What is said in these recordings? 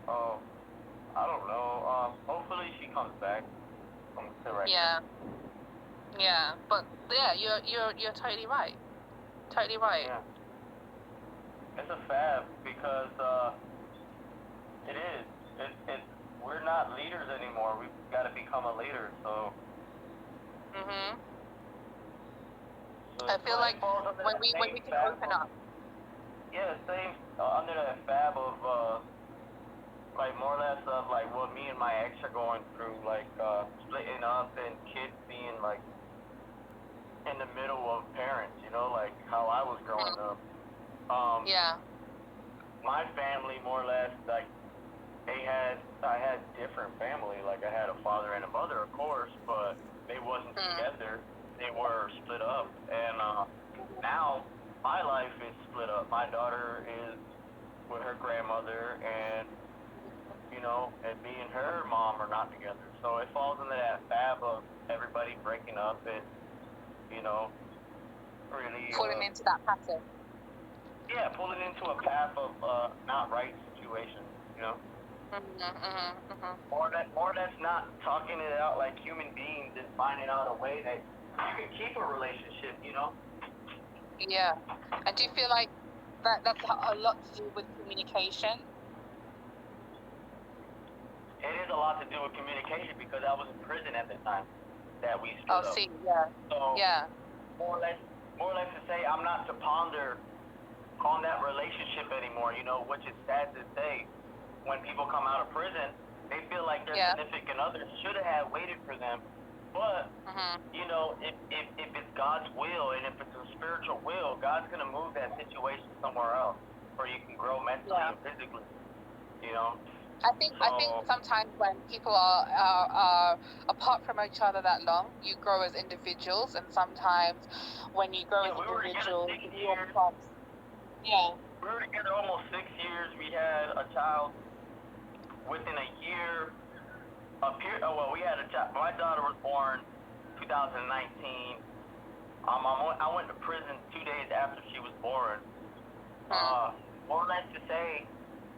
Oh, I don't know. Hopefully she comes back from the correction. Yeah, yeah. But yeah, you're totally right. Totally right. Yeah, it's a fab because it is. It. We're not leaders anymore. We've got to become a leader. Mhm. So I it's feel like like falls under when that we same can fab open of up. yeah, same under that fab of like more or less of like what me and my ex are going through, like splitting up and kids being like in the middle of parents, like how I was growing Mhm. up. Um, Yeah. my family more or less like I had different family, like I had a father and a mother, of course, but they wasn't Mm. together. They were split up, and now my life is split up. My daughter is with her grandmother, and and me and her mom are not together. So it falls into that fab of everybody breaking up and you know really Falling into that pattern. yeah, pulling into a path of not right situations, Mhm. Mhm. Mhm. or that's not talking it out like human beings and finding out a way that you can keep a relationship. Yeah. And do you feel like that's a lot to do with communication? It is a lot to do with communication because I was in prison at the time that we Oh, split up. see, yeah, So yeah, more or less, more or less to say, I'm not to ponder on that relationship anymore. Which is sad to say. When people come out of prison, they feel like their yeah. significant other should have waited for them. But Mhm. if it's God's will and if it's a spiritual will, God's gonna move that situation somewhere else where you can grow mentally Yeah. and physically. You know. I think So sometimes when people are apart from each other that long, you grow as individuals, and sometimes when you grow yeah, as we were together individuals, six you years. become yeah. We were together almost 6 years. We had a child within a year. Well, we had a child. My daughter was born 2019. I went to prison 2 days after she was born. Hmm. More or less to say,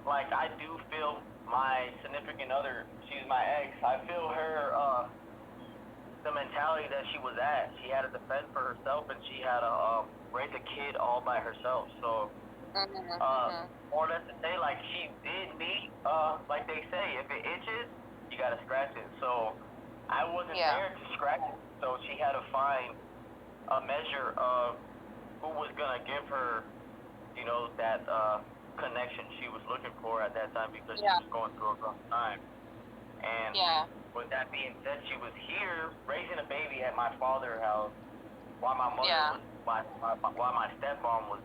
like I do feel my significant other. She's my ex. I feel her. The mentality that she was at. She had to defend for herself, and she had to raise a kid all by herself. So, Mhm. Mhm. more or less to say, like she did me. Like they say, if it itches, you gotta scratch it. So, I wasn't Yeah. there to scratch it. So she had to find a measure of who was gonna give her, that connection she was looking for at that time because she Yeah. was going through a rough time. And Yeah. with that being said, she was here raising a baby at my father's house while my mother Yeah. was while my stepmom was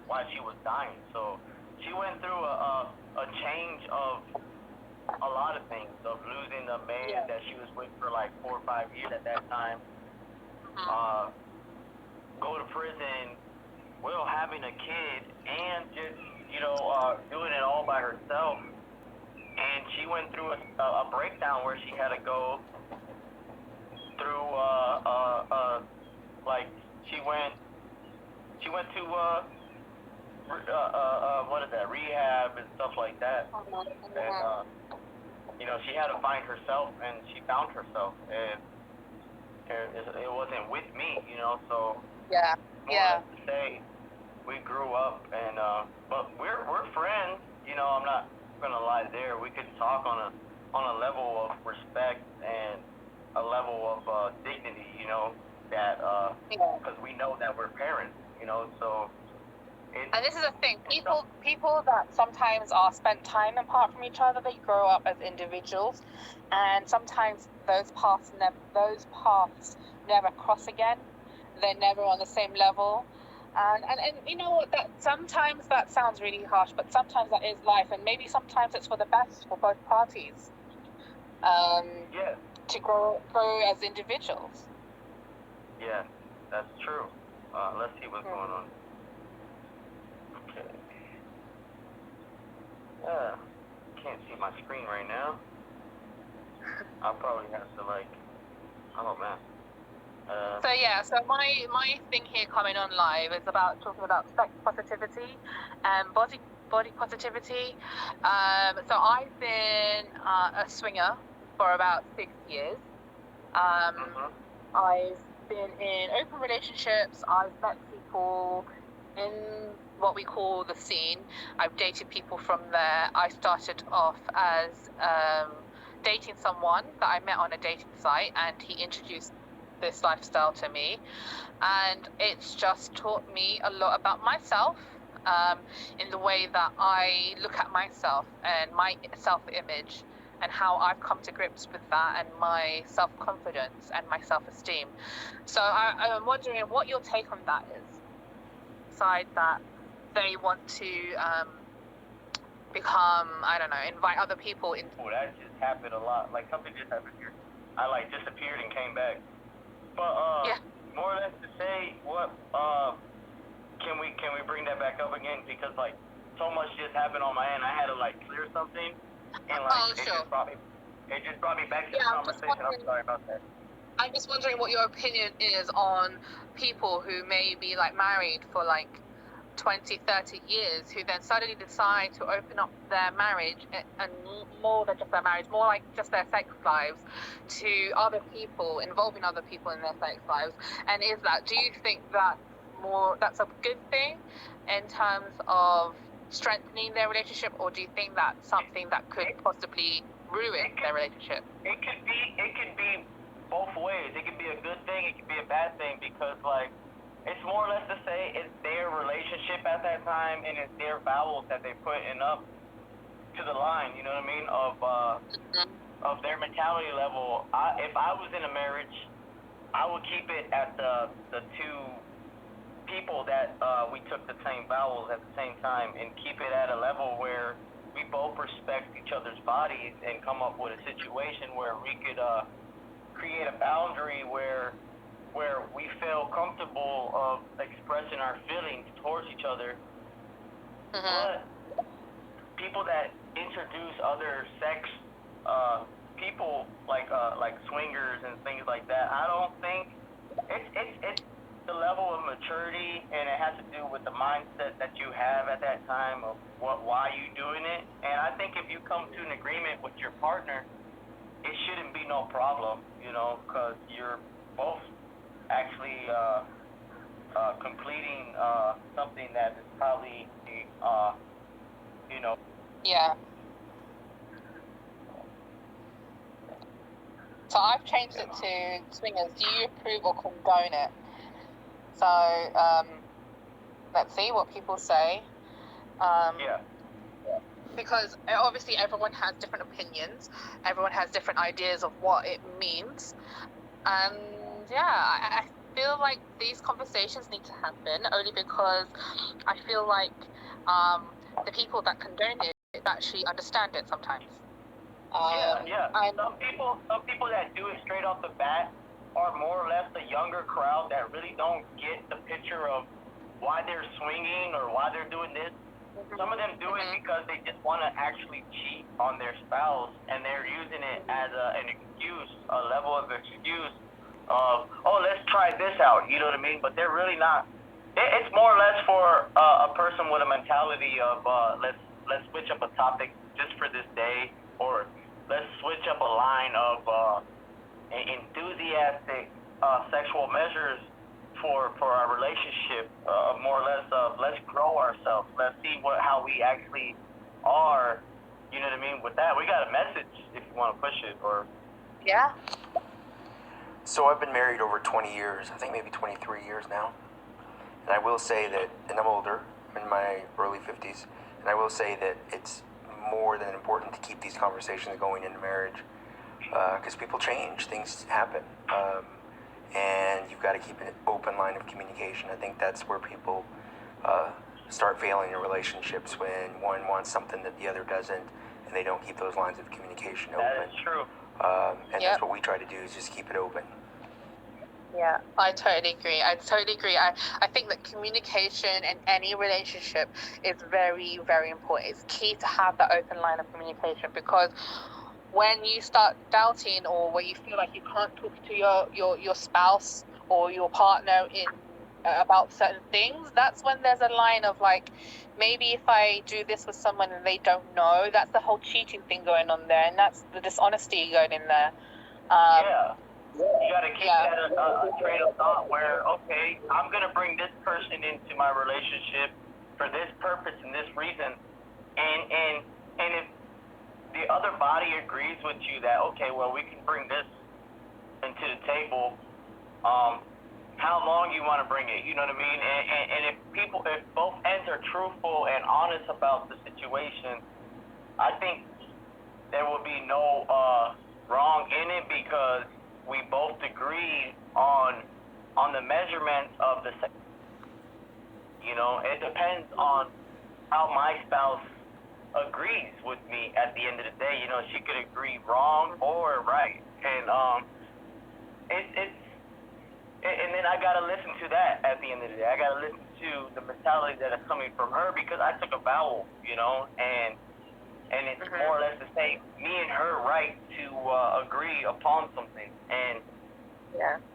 while she was dying. So she went through a change of a lot of things of losing a man Yeah. that she was with for like 4 or 5 years at that time. Mhm. Uh, go to prison, Will having a kid, and just doing it all by herself. And she went through a breakdown where she had to go through like she went she went to what is that, rehab and stuff like that. Mhm. And Mhm. she had to find herself, and she found herself, and it wasn't with me. So Yeah. more or Yeah. less to say, we grew up, and but we're friends. I'm not gonna lie there. We could talk on a level of respect and a level of dignity. That Yeah. because we know that we're parents. So it's And this is the thing, it's some people that sometimes are spent time apart from each other, they grow up as individuals, and sometimes those paths never cross again. They're never on the same level. And you know what, that sometimes that sounds really harsh, but sometimes that is life, and maybe sometimes it's for the best for both parties, um, yeah, to grow as individuals. yeah, that's true. Let's see what's going Mhm. on. Okay. Yeah, can't see my screen right now. I'll probably have to like. Oh man. Uh, So yeah, so my thing here coming on live is about talking about sex positivity and body positivity. So I've been a swinger for about 6 years. I've been in open relationships. I've met people in what we call the scene. I've dated people from there. I started off as dating someone that I met on a dating site, and he introduced this lifestyle to me, and it's just taught me a lot about myself, in the way that I look at myself and my self-image, and how I've come to grips with that, and my self-confidence and my self-esteem. So I'm wondering what your take on that is. Side that they want to become, I don't know, invite other people in. Oh, that just happened a lot. Like, something just happened here. I, like, disappeared and came back. But, Yeah. more or less to say, what, can we bring that back up again? Because, like, so much just happened on my end. I had to, like, clear something, and, like, Sure. it just brought me back to the conversation. I'm sorry about that. I'm just wondering what your opinion is on people who may be, like, married for, like, 20, 30 years, who then suddenly decide to open up their marriage, and more than just their marriage, more like just their sex lives, to other people, involving other people in their sex lives. And do you think that's a good thing in terms of strengthening their relationship, or do you think that's something that could possibly ruin their relationship? It could be both ways. It could be a good thing, it could be a bad thing, because, like, it's more or less to say it's their relationship at that time, and it's their vows that they put in up to the line, you know what I mean, of their mentality level. If I was in a marriage, I would keep it at the two people that we took the same vows at the same time, and keep it at a level where we both respect each other's bodies, and come up with a situation where we could create a boundary where we feel comfortable of expressing our feelings towards each other. But people that introduce other sex people, like swingers and things like that, I don't think it's the level of maturity, and it has to do with the mindset that you have at that time of why you doing it. And I think if you come to an agreement with your partner, it shouldn't be no problem, you know, because you're both actually completing something that is probably, you know. Yeah. So I've changed it to swingers. Do you approve or condone it? So let's see what people say. Yeah. Because obviously everyone has different opinions, everyone has different ideas of what it means, and yeah, I feel like these conversations need to happen, only because I feel like the people that condone it actually understand it sometimes. Yeah. Some people that do it straight off the bat are more or less the younger crowd that really don't get the picture of why they're swinging or why they're doing this. Some of them do it because they just want to actually cheat on their spouse, and they're using it as an excuse, a level of excuse of, oh, let's try this out, you know what I mean? But they're really not. It's more or less for a person with a mentality of, let's switch up a topic just for this day, or let's switch up a line of enthusiastic sexual measures for our relationship, more or less of, let's grow ourselves, let's see how we actually are, you know what I mean? With that, we got a message if you want to push it, or... Yeah. So I've been married over 20 years, I think maybe 23 years now. And I will say that, and I'm older, I'm in my early 50s, and I will say that it's more than important to keep these conversations going into marriage, because people change, things happen. And you've got to keep an open line of communication. I think that's where people start failing in relationships, when one wants something that the other doesn't, and they don't keep those lines of communication open. That is true. And that's what we try to do, is just keep it open. Yeah, I totally agree. I think that communication in any relationship is very, very important. It's key to have that open line of communication, because when you start doubting, or when you feel like you can't talk to your spouse or your partner in about certain things, that's when there's a line of like, maybe if I do this with someone and they don't know, that's the whole cheating thing going on there, and that's the dishonesty going in there. Yeah. You got to keep that a train of thought where, okay, I'm going to bring this person into my relationship for this purpose and this reason. And if the other body agrees with you that, okay, well, we can bring this into the table, how long you want to bring it, you know what I mean? And if both ends are truthful and honest about the situation, I think there will be no wrong in it, because we both agreed on the measurements of the sex. You know, it depends on how my spouse agrees with me at the end of the day. You know, she could agree wrong or right. And and then I gotta listen to that at the end of the day. I gotta listen to the mentality that is coming from her, because I took a vow, you know, and it's more or less the same, me and her right to agree upon something, and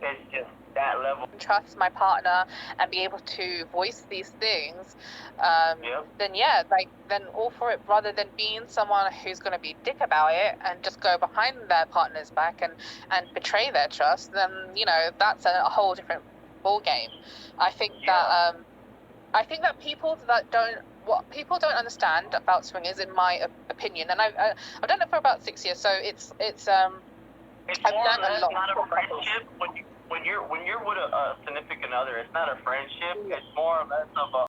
it's just that level. Trust my partner and be able to voice these things, then then all for it, rather than being someone who's going to be a dick about it and just go behind their partner's back and betray their trust. Then, you know, that's a whole different ball game. I think that people don't understand about swingers, in my opinion, and I've done it for about 6 years, so it's I've done a lot. Not a friendship. When you're with a significant other, it's not a friendship. It's more or less of a